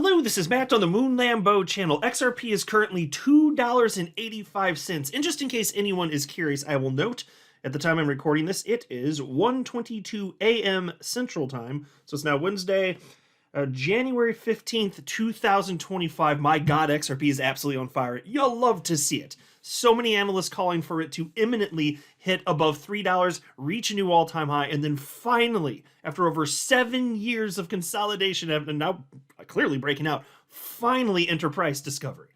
Hello, this is Matt on the Moon Lambo channel. XRP is currently $2.85. And just in case anyone is curious, I will note at the time I'm recording this, it is 1:22 a.m. Central Time. So it's now Wednesday, January 15th, 2025. My God, XRP is absolutely on fire. You'll love to see it. So many analysts calling for it to imminently hit above $3, reach a new all-time high, and then finally, after over 7 years of consolidation and now clearly breaking out, finally enter price discovery.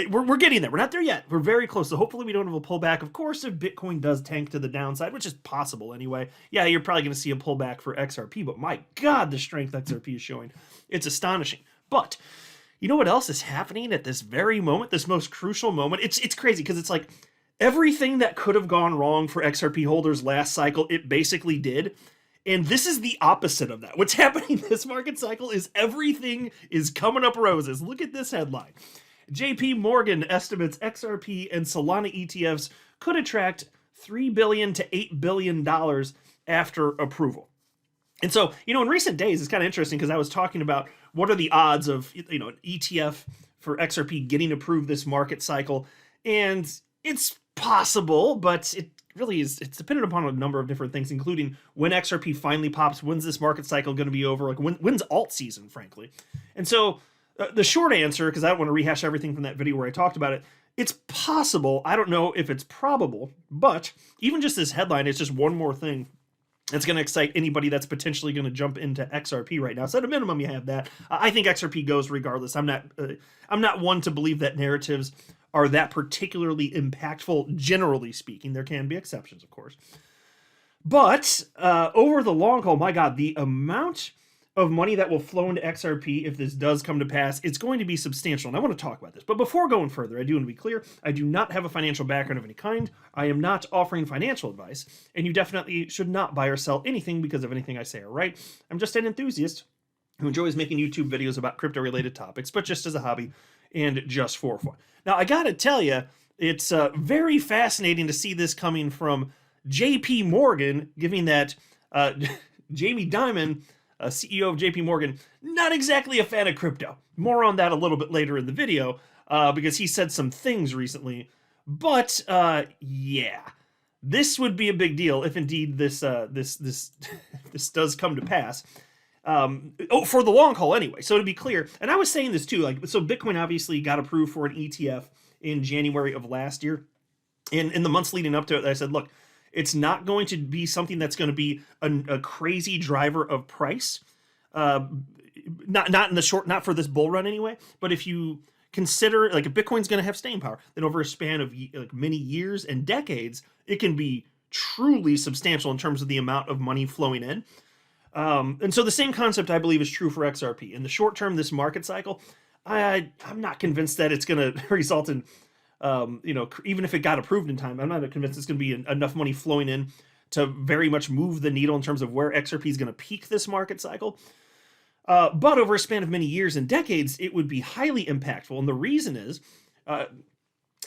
We're getting there. We're not there yet. We're very close. So hopefully we don't have a pullback. Of course, if Bitcoin does tank to the downside, which is possible anyway, yeah, you're probably going to see a pullback for XRP. But my God, the strength XRP is showing. It's astonishing. But you know what else is happening at this very moment, this most crucial moment? It's crazy because it's like everything that could have gone wrong for XRP holders last cycle, it basically did. And this is the opposite of that. What's happening this market cycle is everything is coming up roses. Look at this headline. JP Morgan estimates XRP and Solana ETFs could attract $3 billion to $8 billion after approval. And so, in recent days, it's kind of interesting because I was talking about what are the odds of, an ETF for XRP getting approved this market cycle. And it's possible, but it really is, it's dependent upon a number of different things, including when XRP finally pops, when's this market cycle going to be over, like when's alt season, frankly. And so the short answer, because I don't want to rehash everything from that video where I talked about it, it's possible. I don't know if it's probable, but even just this headline, it's just one more thing that's going to excite anybody that's potentially going to jump into XRP right now. So at a minimum, you have that. I think XRP goes regardless. I'm not one to believe that narratives are that particularly impactful, generally speaking. There can be exceptions, of course. But over the long haul, my God, the amount of money that will flow into XRP if this does come to pass, it's going to be substantial. And I want to talk about this. But before going further, I do want to be clear, I do not have a financial background of any kind. I am not offering financial advice. And you definitely should not buy or sell anything because of anything I say, all right? I'm just an enthusiast who enjoys making YouTube videos about crypto-related topics, but just as a hobby and just for fun. Now, I got to tell you, it's very fascinating to see this coming from JP Morgan, giving that Jamie Dimon, CEO of JP Morgan, not exactly a fan of crypto. More on that a little bit later in the video, because he said some things recently. But yeah, this would be a big deal if indeed this this does come to pass. For the long haul anyway. So to be clear, and I was saying this too, so Bitcoin obviously got approved for an ETF in January of last year. And in the months leading up to it, I said, look, it's not going to be something that's going to be a crazy driver of price. Not in the short, not for this bull run anyway. But if you consider, if Bitcoin's going to have staying power, then over a span of many years and decades, it can be truly substantial in terms of the amount of money flowing in. And so the same concept, I believe, is true for XRP. In the short term, this market cycle, I'm not convinced that it's going to result in even if it got approved in time, I'm not convinced it's going to be enough money flowing in to very much move the needle in terms of where XRP is going to peak this market cycle. But over a span of many years and decades, it would be highly impactful. And the reason is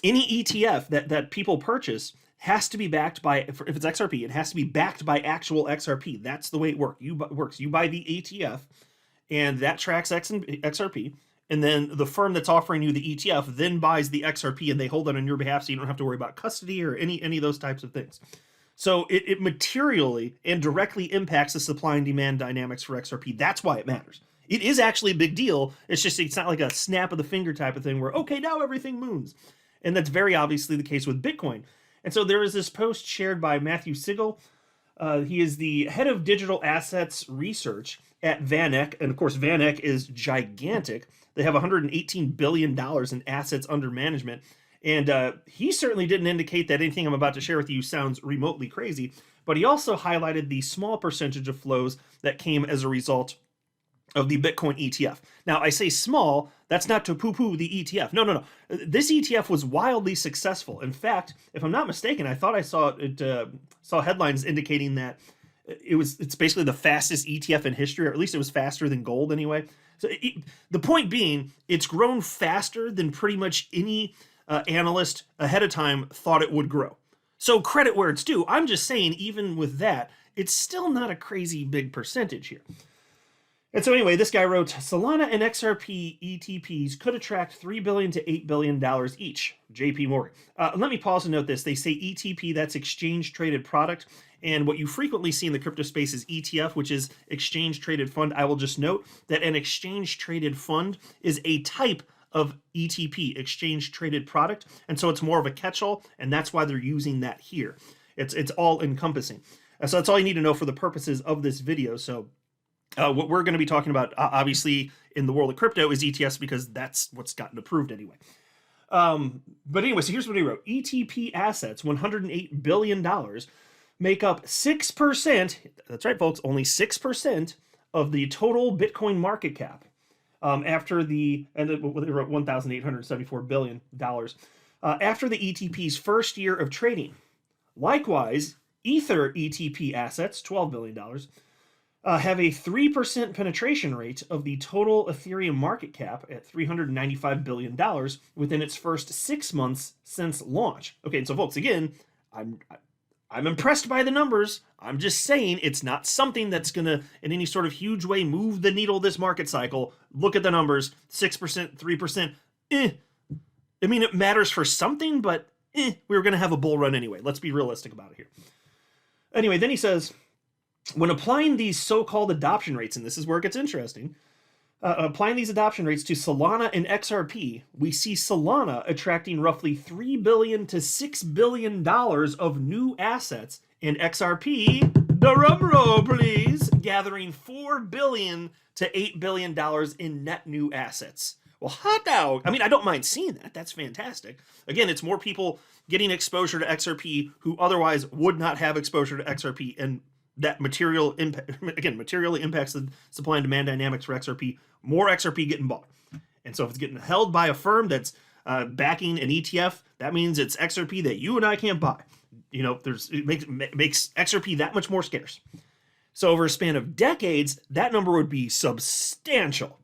any ETF that people purchase has to be backed by, if it's XRP, it has to be backed by actual XRP. That's the way it works. You buy the ETF, and that tracks XRP. And then the firm that's offering you the ETF then buys the XRP and they hold it on your behalf, so you don't have to worry about custody or any of those types of things. So it materially and directly impacts the supply and demand dynamics for XRP. That's why it matters. It is actually a big deal. It's not like a snap of the finger type of thing where, okay, now everything moons. And that's very obviously the case with Bitcoin. And so there is this post shared by Matthew Sigel. He is the head of digital assets research at VanEck. And of course, VanEck is gigantic. They have $118 billion in assets under management. And he certainly didn't indicate that anything I'm about to share with you sounds remotely crazy. But he also highlighted the small percentage of flows that came as a result of the Bitcoin ETF. Now, I say small, that's not to poo-poo the ETF. No. This ETF was wildly successful. In fact, if I'm not mistaken, I thought I saw headlines indicating that it's basically the fastest ETF in history, or at least it was faster than gold anyway. So the point being, it's grown faster than pretty much any analyst ahead of time thought it would grow. So credit where it's due. I'm just saying, even with that, it's still not a crazy big percentage here. And so anyway, this guy wrote, Solana and XRP ETPs could attract $3 billion to $8 billion each. JP Morgan. Let me pause and note this. They say ETP, that's exchange traded product. And what you frequently see in the crypto space is ETF, which is exchange traded fund. I will just note that an exchange traded fund is a type of ETP, exchange traded product. And so it's more of a catch-all, and that's why they're using that here. It's all encompassing. So that's all you need to know for the purposes of this video. So what we're going to be talking about, obviously, in the world of crypto is ETFs because that's what's gotten approved anyway. But anyway, so here's what he wrote. ETP assets, $108 billion, make up 6%, that's right, folks, only 6% of the total Bitcoin market cap. After the, and they wrote $1,874 billion, after the ETP's first year of trading. Likewise, Ether ETP assets, $12 billion, have a 3% penetration rate of the total Ethereum market cap at $395 billion within its first 6 months since launch. Okay, so folks, again, I'm impressed by the numbers. I'm just saying it's not something that's going to, in any sort of huge way, move the needle this market cycle. Look at the numbers, 6%, 3%. I mean, it matters for something, but we were going to have a bull run anyway. Let's be realistic about it here. Anyway, then he says, when applying these so-called adoption rates, and this is where it gets interesting, applying these adoption rates to Solana and XRP, we see Solana attracting roughly $3 billion to $6 billion of new assets, and XRP, drum roll please, gathering $4 billion to $8 billion in net new assets. Well, hot dog. I mean, I don't mind seeing that. That's fantastic. Again, it's more people getting exposure to XRP who otherwise would not have exposure to XRP, and that materially impacts the supply and demand dynamics for XRP. More XRP getting bought. And so if it's getting held by a firm that's backing an ETF, that means it's XRP that you and I can't buy. You know, it makes XRP that much more scarce. So over a span of decades, that number would be substantial.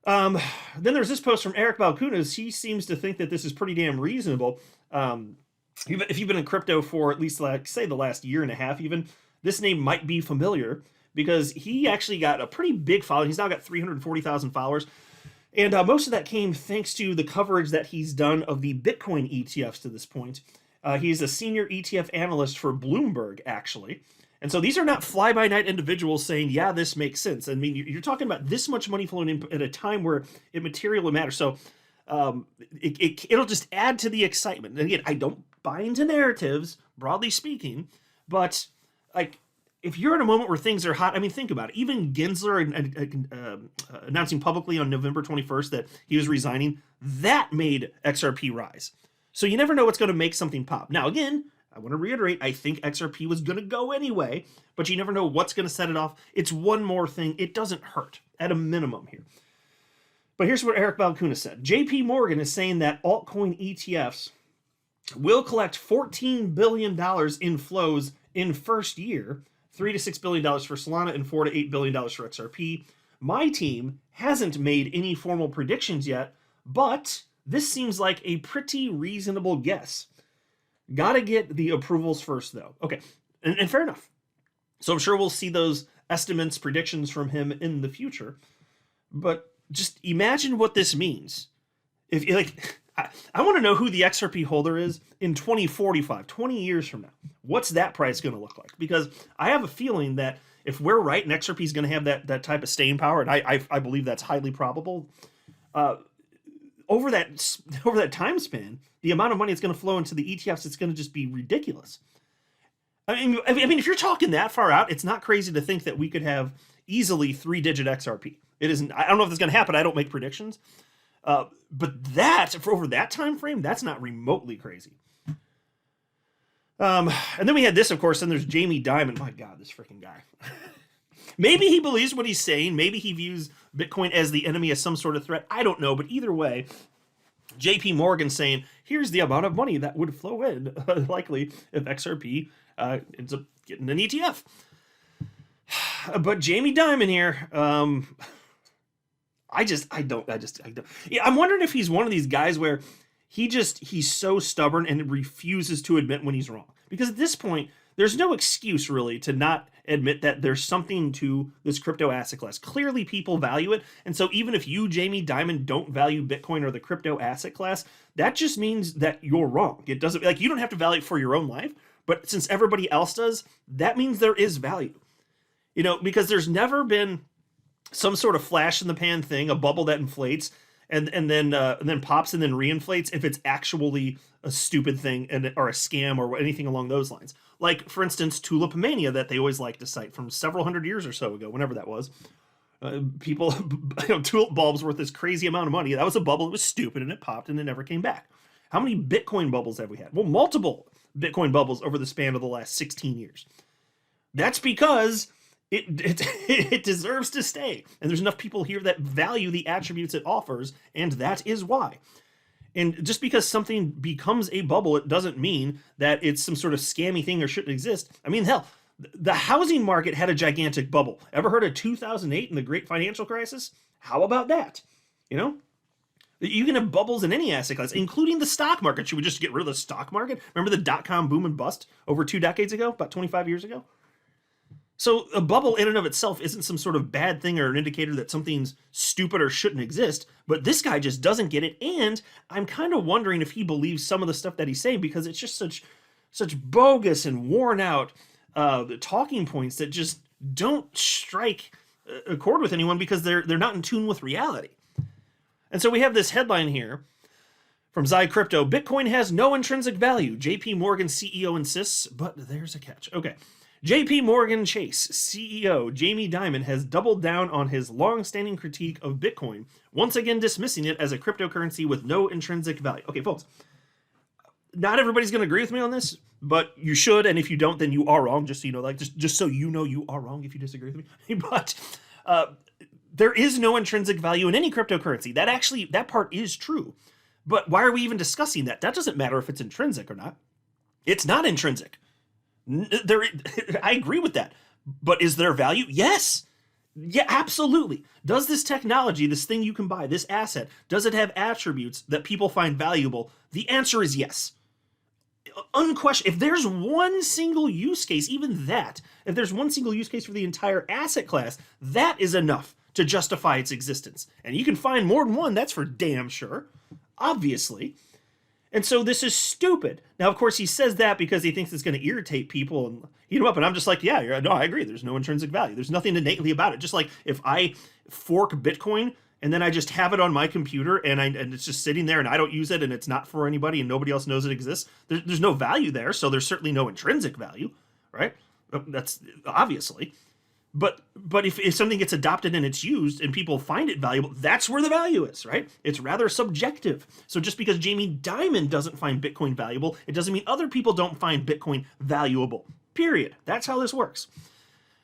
Then there's this post from Eric Balkunas. He seems to think that this is pretty damn reasonable. If you've been in crypto for at least, like, say, the last year and a half even, this name might be familiar because he actually got a pretty big following. He's now got 340,000 followers. And most of that came thanks to the coverage that he's done of the Bitcoin ETFs to this point. He's a senior ETF analyst for Bloomberg, actually. And so these are not fly-by-night individuals saying, yeah, this makes sense. I mean, you're talking about this much money flowing in at a time where it materially matters. So it'll just add to the excitement. And again, I don't buy into narratives, broadly speaking, but like if you're in a moment where things are hot, I mean, think about it. Even Gensler announcing publicly on November 21st that he was resigning, that made XRP rise. So you never know what's going to make something pop. Now, again, I want to reiterate, I think XRP was going to go anyway, but you never know what's going to set it off. It's one more thing. It doesn't hurt, at a minimum here. But here's what Eric Balkunas said. JP Morgan is saying that altcoin ETFs will collect $14 billion in flows in first year, $3 to $6 billion for Solana and $4 to $8 billion for XRP. My team hasn't made any formal predictions yet, but this seems like a pretty reasonable guess. Gotta get the approvals first, though. Okay, and fair enough. So I'm sure we'll see those estimates, predictions from him in the future. But just imagine what this means. If I want to know who the XRP holder is in 2045, 20 years from now. What's that price going to look like? Because I have a feeling that if we're right and XRP is going to have that type of staying power, and I believe that's highly probable, over that time span, the amount of money that's going to flow into the ETFs, it's going to just be ridiculous. I mean, if you're talking that far out, it's not crazy to think that we could have easily 3-digit XRP. It isn't. I don't know if it's going to happen. I don't make predictions. But that, for over that time frame, that's not remotely crazy. And then we had this, of course, and there's Jamie Dimon. My God, this freaking guy. Maybe he believes what he's saying. Maybe he views Bitcoin as the enemy, as some sort of threat. I don't know. But either way, JP Morgan saying, here's the amount of money that would flow in, likely, if XRP ends up getting an ETF. But Jamie Dimon here, I don't. Yeah, I'm wondering if he's one of these guys where he's so stubborn and refuses to admit when he's wrong. Because at this point, there's no excuse really to not admit that there's something to this crypto asset class. Clearly people value it. And so even if you, Jamie Dimon, don't value Bitcoin or the crypto asset class, that just means that you're wrong. It doesn't, like, you don't have to value it for your own life, but since everybody else does, that means there is value. You know, because there's never been some sort of flash in the pan thing, a bubble that inflates and then pops and then reinflates if it's actually a stupid thing or a scam or anything along those lines. Like, for instance, Tulip Mania that they always like to cite from several hundred years or so ago, whenever that was. People, tulip bulbs worth this crazy amount of money. That was a bubble. It was stupid and it popped and it never came back. How many Bitcoin bubbles have we had? Well, multiple Bitcoin bubbles over the span of the last 16 years. That's because it deserves to stay. And there's enough people here that value the attributes it offers, and that is why. And just because something becomes a bubble, it doesn't mean that it's some sort of scammy thing or shouldn't exist. I mean, hell, the housing market had a gigantic bubble. Ever heard of 2008 and the Great Financial Crisis? How about that? You know? You can have bubbles in any asset class, including the stock market. Should we just get rid of the stock market? Remember the dot-com boom and bust over 2 decades ago, about 25 years ago? So a bubble in and of itself isn't some sort of bad thing or an indicator that something's stupid or shouldn't exist, but this guy just doesn't get it, and I'm kind of wondering if he believes some of the stuff that he's saying, because it's just such bogus and worn out talking points that just don't strike a chord with anyone because they're not in tune with reality. And so we have this headline here from Zai Crypto: Bitcoin has no intrinsic value, JP Morgan CEO insists, but there's a catch. Okay. JP Morgan Chase CEO Jamie Dimon has doubled down on his long-standing critique of Bitcoin, once again dismissing it as a cryptocurrency with no intrinsic value. Okay, folks, not everybody's going to agree with me on this, but you should, and if you don't, then you are wrong, just so you know, like, just so you know you are wrong if you disagree with me. But there is no intrinsic value in any cryptocurrency. That part is true. But why are we even discussing that? That doesn't matter if it's intrinsic or not. It's not intrinsic. I agree with that. But is there value? Yes. Yeah, absolutely. Does this technology, this thing you can buy, this asset, does it have attributes that people find valuable? The answer is yes. Unquestioned. If there's one single use case, even that, if there's one single use case for the entire asset class, that is enough to justify its existence. And you can find more than one, that's for damn sure. Obviously. And so this is stupid. Now, of course, he says that because he thinks it's going to irritate people and heat them up. And I'm just like, yeah, no, I agree. There's no intrinsic value. There's nothing innately about it. Just like if I fork Bitcoin and then I just have it on my computer and it's just sitting there and I don't use it and it's not for anybody and nobody else knows it exists, there's no value there. So there's certainly no intrinsic value, right? That's obviously. But if something gets adopted and it's used and people find it valuable, that's where the value is, right? It's rather subjective. So just because Jamie Dimon doesn't find Bitcoin valuable, it doesn't mean other people don't find Bitcoin valuable. Period. That's how this works.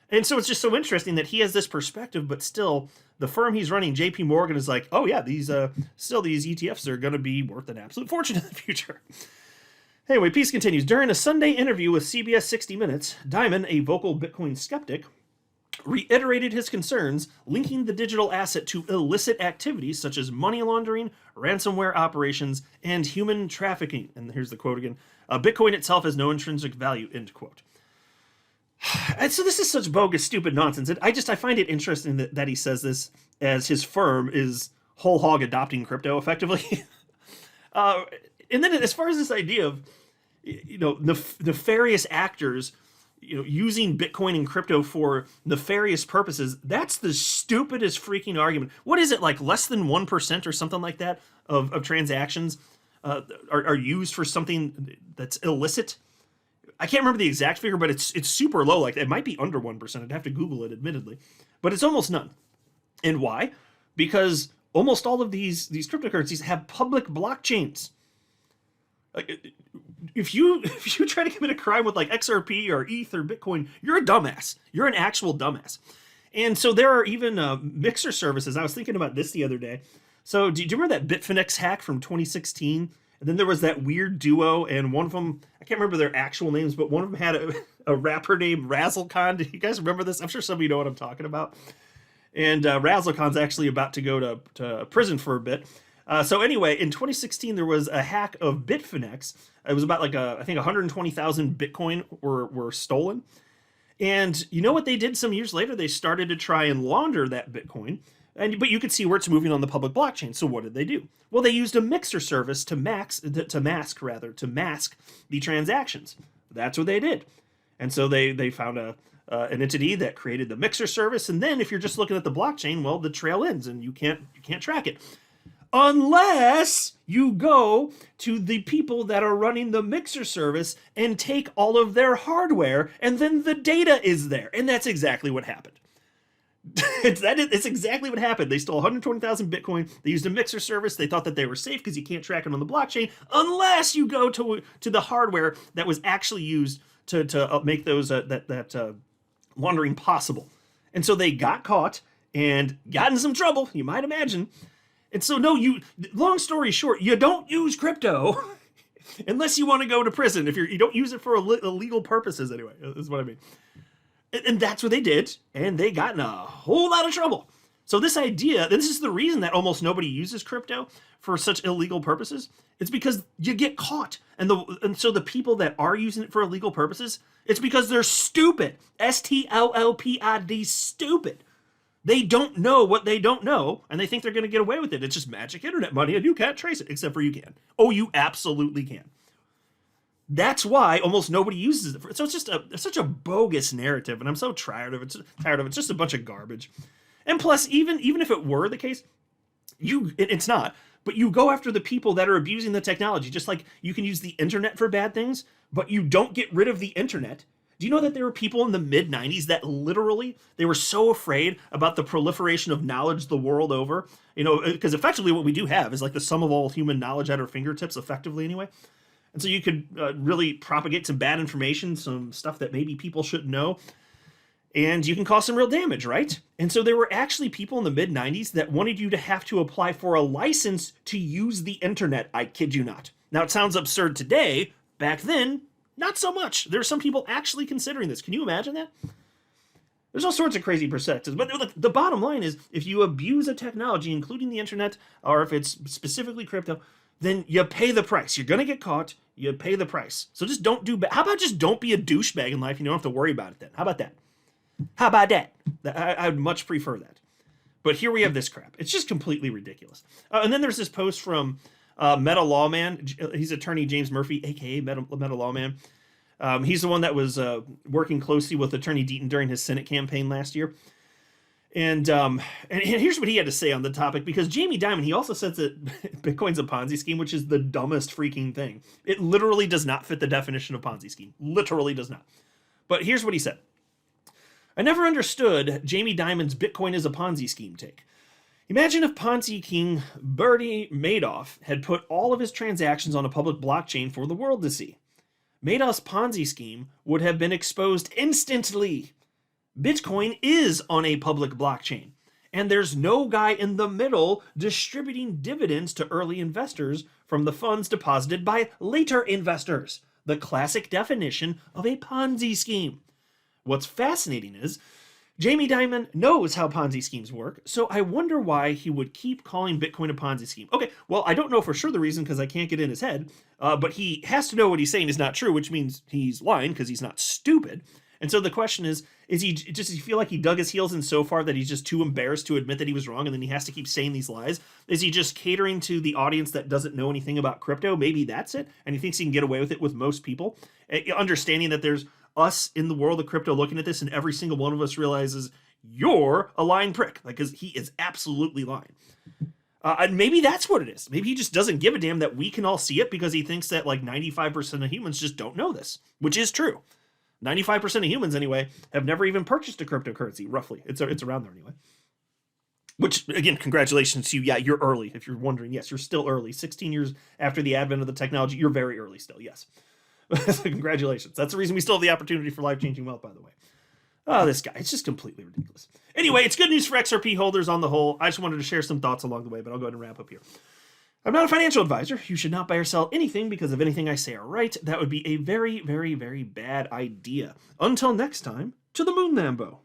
And so it's just so interesting that he has this perspective, but still the firm he's running, JP Morgan, is like, oh yeah, these ETFs are going to be worth an absolute fortune in the future. Anyway, piece continues. During a Sunday interview with CBS 60 Minutes, Dimon, a vocal Bitcoin skeptic, reiterated his concerns linking the digital asset to illicit activities such as money laundering, ransomware operations, and human trafficking. And here's the quote again. Bitcoin itself has no intrinsic value, end quote. And so this is such bogus, stupid nonsense. I find it interesting that he says this as his firm is whole hog adopting crypto effectively. And then as far as this idea of, nefarious actors, using Bitcoin and crypto for nefarious purposes, that's the stupidest freaking argument. What is it, like less than 1% or something like that of transactions are used for something that's illicit? I can't remember the exact figure, but it's super low. Like, it might be under 1%. I'd have to Google it, admittedly. But it's almost none. And why? Because almost all of these cryptocurrencies have public blockchains. Like, if you try to commit a crime with like XRP or ETH or Bitcoin, you're a dumbass. You're an actual dumbass. And so there are even mixer services. I was thinking about this the other day. So do you remember that Bitfinex hack from 2016? And then there was that weird duo, and one of them, I can't remember their actual names, but one of them had a rapper named Razzlecon. Do you guys remember this? I'm sure some of you know what I'm talking about. And Razzlecon's actually about to go to prison for a bit. So anyway, in 2016, there was a hack of Bitfinex. It was about like I think 120,000 Bitcoin were stolen. And you know what they did some years later? They started to try and launder that Bitcoin. But you could see where it's moving on the public blockchain. So what did they do? Well, they used a mixer service to mask the transactions. That's what they did. And so they found an entity that created the mixer service. And then if you're just looking at the blockchain, well, the trail ends and you can't track it. Unless you go to the people that are running the mixer service and take all of their hardware, and then the data is there. And that's exactly what happened. It's exactly what happened. They stole 120,000 Bitcoin. They used a mixer service. They thought that they were safe because you can't track it on the blockchain unless you go to the hardware that was actually used to make those laundering possible. And so they got caught and got in some trouble, you might imagine. And so long story short, you don't use crypto unless you want to go to prison. If you don't use it for illegal purposes anyway, is what I mean. And that's what they did, and they got in a whole lot of trouble. So this is the reason that almost nobody uses crypto for such illegal purposes. It's because you get caught. And so the people that are using it for illegal purposes, it's because they're stupid. STLLPID, stupid. They don't know what they don't know, and they think they're going to get away with it. It's just magic internet money, and you can't trace it, except for you can. Oh, you absolutely can. That's why almost nobody uses it. So it's just such a bogus narrative, and I'm so tired of it. It's just a bunch of garbage. And plus, even if it were the case, it's not. But you go after the people that are abusing the technology, just like you can use the internet for bad things, but you don't get rid of the internet. Do you know that there were people in the mid-90s that literally, they were so afraid about the proliferation of knowledge the world over? Because effectively what we do have is like the sum of all human knowledge at our fingertips, effectively anyway. And so you could really propagate some bad information, some stuff that maybe people shouldn't know, and you can cause some real damage, right? And so there were actually people in the mid-90s that wanted you to have to apply for a license to use the internet. I kid you not. Now, it sounds absurd today. Back then, not so much. There are some people actually considering this. Can you imagine that? There's all sorts of crazy perspectives. But the bottom line is, if you abuse a technology, including the internet, or if it's specifically crypto, then you pay the price. You're going to get caught. You pay the price. So just don't do bad. How about just don't be a douchebag in life? You don't have to worry about it then. How about that? How about that? I would much prefer that. But here we have this crap. It's just completely ridiculous. And then there's this post from Meta Lawman. He's attorney James Murphy, a.k.a. Meta Lawman. He's the one that was working closely with Attorney Deaton during his Senate campaign last year. And here's what he had to say on the topic, because Jamie Dimon, he also says that Bitcoin's a Ponzi scheme, which is the dumbest freaking thing. It literally does not fit the definition of Ponzi scheme. Literally does not. But here's what he said. I never understood Jamie Dimon's Bitcoin is a Ponzi scheme take. Imagine if Ponzi king Bernie Madoff had put all of his transactions on a public blockchain for the world to see. Madoff's Ponzi scheme would have been exposed instantly. Bitcoin is on a public blockchain, and there's no guy in the middle distributing dividends to early investors from the funds deposited by later investors. The classic definition of a Ponzi scheme. What's fascinating is Jamie Dimon knows how Ponzi schemes work, so I wonder why he would keep calling Bitcoin a Ponzi scheme. Okay, well, I don't know for sure the reason because I can't get in his head, but he has to know what he's saying is not true, which means he's lying because he's not stupid. And so the question does he feel like he dug his heels in so far that he's just too embarrassed to admit that he was wrong and then he has to keep saying these lies? Is he just catering to the audience that doesn't know anything about crypto? Maybe that's it, and he thinks he can get away with it with most people, understanding that there's us in the world of crypto looking at this, and every single one of us realizes you're a lying prick, because he is absolutely lying. And maybe that's what it is. Maybe he just doesn't give a damn that we can all see it because he thinks that like 95% of humans just don't know this, which is true. 95% of humans, anyway, have never even purchased a cryptocurrency, roughly. It's around there anyway. Which, again, congratulations to you. Yeah, you're early. If you're wondering, yes, you're still early. 16 years after the advent of the technology, you're very early still, yes. So congratulations. That's the reason we still have the opportunity for life-changing wealth, by the way. Oh, this guy, it's just completely ridiculous. Anyway, it's good news for XRP holders on the whole. I just wanted to share some thoughts along the way, but I'll go ahead and wrap up here. I'm not a financial advisor. You should not buy or sell anything because of anything I say are right. That would be a very, very, very bad idea. Until next time, to the moon, Lambo.